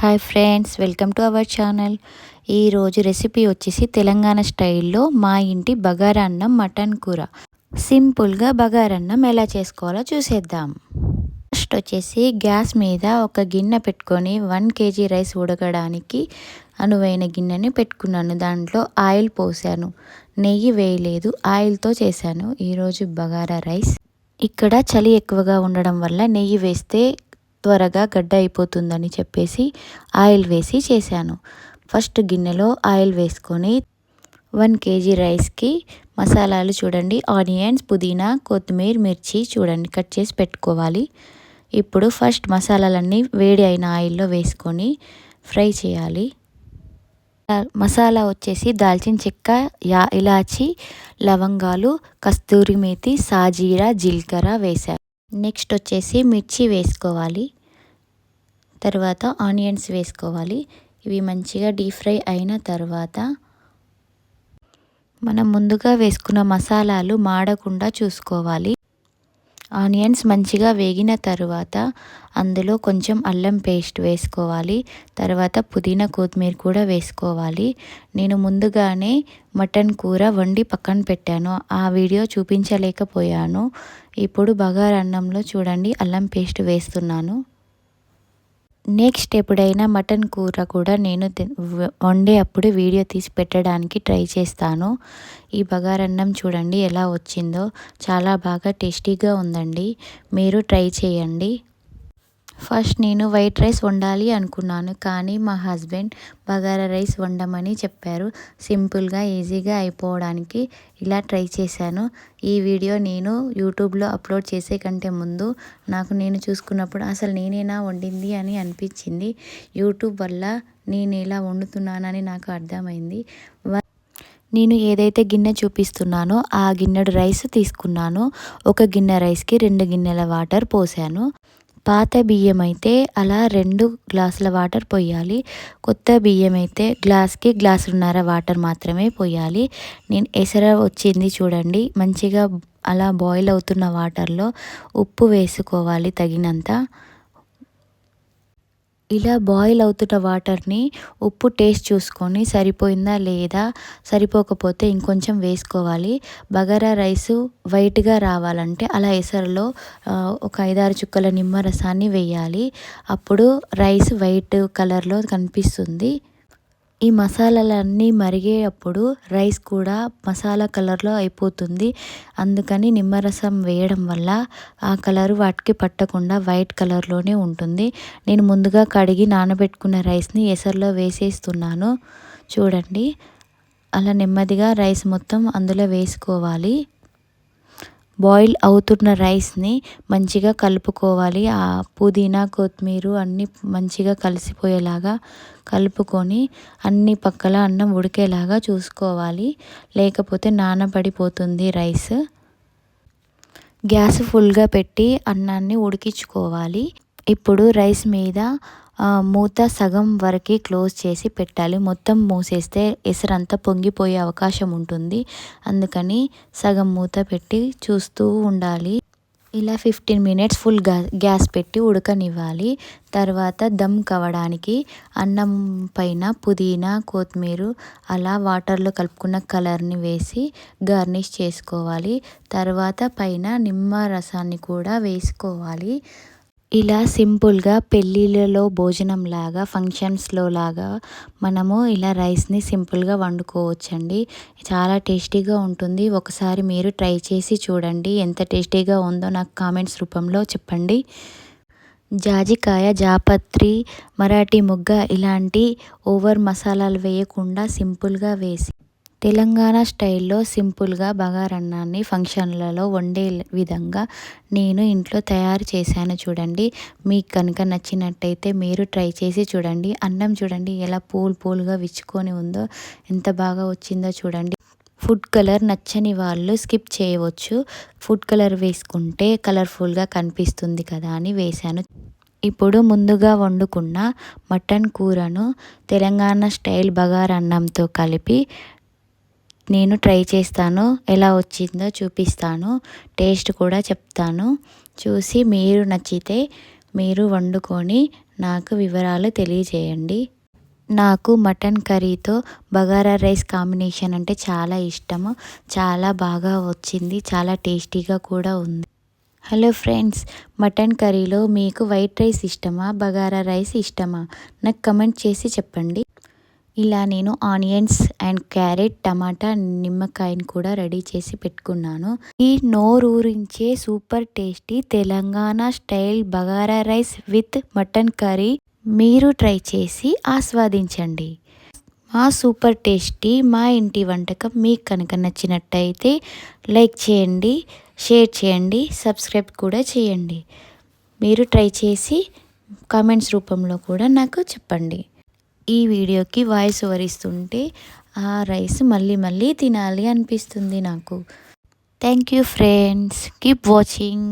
Hi friends, welcome to our channel. ఈరోజు recipe వచ్చేసి తెలంగాణ స్టైల్లో మా ఇంటి బగారన్నం మటన్ కూర. సింపుల్గా బగారన్నం ఎలా చేసుకోవాలో చూసేద్దాం. ఫస్ట్ వచ్చేసి గ్యాస్ మీద ఒక గిన్నె పెట్టుకొని 1 kg రైస్ ఉడకడానికి అనువైన గిన్నెని పెట్టుకున్నాను. దాంట్లో ఆయిల్ పోసాను, నెయ్యి వేయలేదు, ఆయిల్తో చేశాను ఈరోజు బగారా రైస్. ఇక్కడ చలి ఎక్కువగా ఉండడం వల్ల నెయ్యి వేస్తే త్వరగా గడ్డ అయిపోతుందని చెప్పేసి ఆయిల్ వేసి చేశాను. ఫస్ట్ గిన్నెలో ఆయిల్ వేసుకొని 1 kg రైస్కి మసాలాలు చూడండి, ఆనియన్స్, పుదీనా, కొత్తిమీర, మిర్చి చూడండి కట్ చేసి పెట్టుకోవాలి. ఇప్పుడు ఫస్ట్ మసాలాలన్నీ వేడి అయిన ఆయిల్లో వేసుకొని ఫ్రై చేయాలి. మసాలా వచ్చేసి దాల్చిన చెక్క, ఇలాచి, లవంగాలు, కస్తూరి మేతి, సాజీరా, జీలకర్ర వేశాను. నెక్స్ట్ వచ్చేసి మిర్చి వేసుకోవాలి. తర్వాత ఆనియన్స్ వేసుకోవాలి. ఇవి మంచిగా డీప్ ఫ్రై అయిన తర్వాత మనం ముందుగా వేసుకున్న మసాలాలు మాడకుండా చూసుకోవాలి. ఆనియన్స్ మంచిగా వేగిన తర్వాత అందులో కొంచెం అల్లం పేస్ట్ వేసుకోవాలి. తర్వాత పుదీనా, కొత్తిమీర కూడా వేసుకోవాలి. నేను ముందుగానే మటన్ కూర వండి పక్కన పెట్టాను, ఆ వీడియో చూపించలేకపోయాను. ఇప్పుడు బగారన్నంలో చూడండి అల్లం పేస్ట్ వేస్తున్నాను. నెక్స్ట్ ఎప్పుడైనా మటన్ కూర కూడా నేను వండే అప్పుడు వీడియో తీసి పెట్టడానికి ట్రై చేస్తాను. ఈ బగారన్నం చూడండి ఎలా వచ్చిందో, చాలా బాగా టేస్టీగా ఉందండి. మీరు ట్రై చేయండి. ఫస్ట్ నేను వైట్ రైస్ వండాలి అనుకున్నాను, కానీ మా హస్బెండ్ బగారా రైస్ వండమని చెప్పారు. సింపుల్గా ఈజీగా అయిపోవడానికి ఇలా ట్రై చేశాను. ఈ వీడియో నేను యూట్యూబ్లో అప్లోడ్ చేసే కంటే ముందు నేను చూసుకున్నప్పుడు అసలు నేనేనా వండింది అని అనిపించింది. యూట్యూబ్ వల్ల నేను ఇలా వండుతున్నానని నాకు అర్థమైంది. నేను ఏదైతే గిన్నె చూపిస్తున్నానో ఆ గిన్నెడు రైస్ తీసుకున్నాను. ఒక గిన్నె రైస్కి 2 గిన్నెల వాటర్ పోసాను. పాత బియ్యం అయితే అలా 2 గ్లాసుల వాటర్ పోయాలి. కొత్త బియ్యం అయితే గ్లాస్కి గ్లాసున్నర వాటర్ మాత్రమే పోయాలి. నేను ఎసర వచ్చింది చూడండి, మంచిగా అలా బాయిల్ అవుతున్న వాటర్లో ఉప్పు వేసుకోవాలి తగినంత. ఇలా బాయిల్ అవుతున్న వాటర్ని ఉప్పు టేస్ట్ చూసుకొని సరిపోయిందా లేదా, సరిపోకపోతే ఇంకొంచెం వేసుకోవాలి. బగారా రైసు వైట్గా రావాలంటే అలా ఎసరులో ఒక 5-6 చుక్కల నిమ్మరసాన్ని వేయాలి. అప్పుడు రైస్ వైట్ కలర్లో కనిపిస్తుంది. ఈ మసాలాలన్నీ మరిగేటప్పుడు రైస్ కూడా మసాలా కలర్లో అయిపోతుంది. అందుకని నిమ్మరసం వేయడం వల్ల ఆ కలరు వాటికి పట్టకుండా వైట్ కలర్లోనే ఉంటుంది. నేను ముందుగా కడిగి నానబెట్టుకున్న రైస్ని ఎసర్లో వేసేస్తున్నాను. చూడండి అలా నెమ్మదిగా రైస్ మొత్తం అందులో వేసుకోవాలి. బాయిల్ అవుతున్న రైస్ని మంచిగా కలుపుకోవాలి. ఆ పుదీనా, కొత్తిమీర అన్నీ మంచిగా కలిసిపోయేలాగా కలుపుకొని అన్ని పక్కల అన్నం ఉడికేలాగా చూసుకోవాలి, లేకపోతే నానబడిపోతుంది రైస్. గ్యాస్ ఫుల్గా పెట్టి అన్నాన్ని ఉడికించుకోవాలి. ఇప్పుడు రైస్ మీద మూత సగం వరకు క్లోజ్ చేసి పెట్టాలి. మొత్తం మూసేస్తే ఎసరంతా పొంగిపోయే అవకాశం ఉంటుంది. అందుకని సగం మూత పెట్టి చూస్తూ ఉండాలి. ఇలా 15 minutes ఫుల్ గ్యాస్ పెట్టి ఉడకనివ్వాలి. తర్వాత దమ్ కావడానికి అన్నం పైన పుదీనా, కొత్తిమీర అలా వాటర్లో కలుపుకున్న కలర్ని వేసి గార్నిష్ చేసుకోవాలి. తర్వాత పైన నిమ్మరసాన్ని కూడా వేసుకోవాలి. ఇలా సింపుల్గా పెళ్ళిళ్ళలో భోజనం లాగా, ఫంక్షన్స్లో లాగా మనము ఇలా రైస్ని సింపుల్గా వండుకోవచ్చండి. చాలా టేస్టీగా ఉంటుంది. ఒకసారి మీరు ట్రై చేసి చూడండి. ఎంత టేస్టీగా ఉందో నాకు కామెంట్స్ రూపంలో చెప్పండి. జాజికాయ, జాపత్రి, మరాఠీ మొగ్గ ఇలాంటి ఓవర్ మసాలాలు వేయకుండా సింపుల్గా వేసి తెలంగాణ స్టైల్లో సింపుల్గా బగారన్నాన్ని ఫంక్షన్లలో వండే విధంగా నేను ఇంట్లో తయారు చేశాను చూడండి. మీకు కనుక నచ్చినట్టయితే మీరు ట్రై చేసి చూడండి. అన్నం చూడండి ఎలా పూలుగా విచ్చుకొని ఉందో, ఎంత బాగా వచ్చిందో చూడండి. ఫుడ్ కలర్ నచ్చని వాళ్ళు స్కిప్ చేయవచ్చు. ఫుడ్ కలర్ వేసుకుంటే కలర్ఫుల్గా కనిపిస్తుంది కదా అని వేశాను. ఇప్పుడు ముందుగా వండుకున్న మటన్ కూరను తెలంగాణ స్టైల్ బగారన్నంతో కలిపి నేను ట్రై చేస్తాను. ఎలా వచ్చిందో చూపిస్తాను, టేస్ట్ కూడా చెప్తాను. చూసి మీరు నచ్చితే మీరు వండుకొని నాకు వివరాలు తెలియజేయండి. నాకు మటన్ కర్రీతో బగారా రైస్ కాంబినేషన్ అంటే చాలా ఇష్టము. చాలా బాగా వచ్చింది. చాలా టేస్టీగా కూడా ఉంది. హలో ఫ్రెండ్స్, మటన్ కర్రీలో మీకు వైట్ రైస్ ఇష్టమా, బగారా రైస్ ఇష్టమా? నాకు కమెంట్ చేసి చెప్పండి. ఇలా నేను ఆనియన్స్ అండ్ క్యారెట్, టమాటా, నిమ్మకాయని కూడా రెడీ చేసి పెట్టుకున్నాను. ఈ నోరూరించే super tasty Telangana style bagara rice with mutton curry మీరు ట్రై చేసి ఆస్వాదించండి. మా సూపర్ టేస్టీ మా ఇంటి వంటకం మీకు కనుక నచ్చినట్టయితే లైక్ చేయండి, షేర్ చేయండి, సబ్స్క్రైబ్ కూడా చేయండి. మీరు ట్రై చేసి కామెంట్స్ రూపంలో కూడా నాకు చెప్పండి. ఈ వీడియోకి వాయిస్ ఓవర్ ఇస్తుంటే ఆ రైస్ మళ్ళీ మళ్ళీ తినాలి అనిపిస్తుంది నాకు. Thank you friends, keep watching.